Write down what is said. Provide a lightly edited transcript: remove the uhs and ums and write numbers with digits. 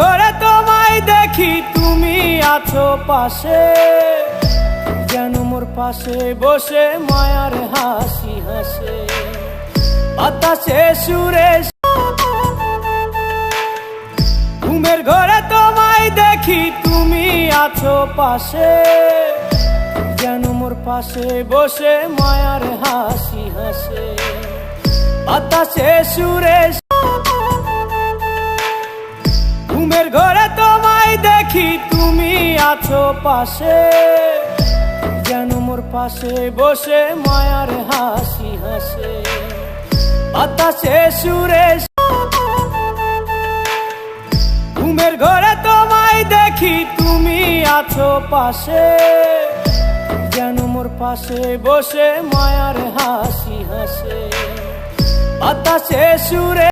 ঘরে তোমায় দেখি তুমি আছো পাশে, যেন মোর পাশে বসে মায়ার হাসি হাসে। বাতাসে সুরে ঘুমের ঘরে তোমায় দেখি তুমি আছো পাশে, যেন মোর পাশে বসে মায়ার হাসি হাসে। বাতাসে সুরে ঘুমের ঘরে তোমায় দেখি তুমি আছো পাশে, যেন মোর পাশে বসে মায়ার হাসি হাসে। বাতাসে সুরে ঘুমের ঘরে তোমায় দেখি তুমি আছো পাশে, যেন মোর পাশে বসে মায়ার হাসি হাসে। বাতাসে সুরে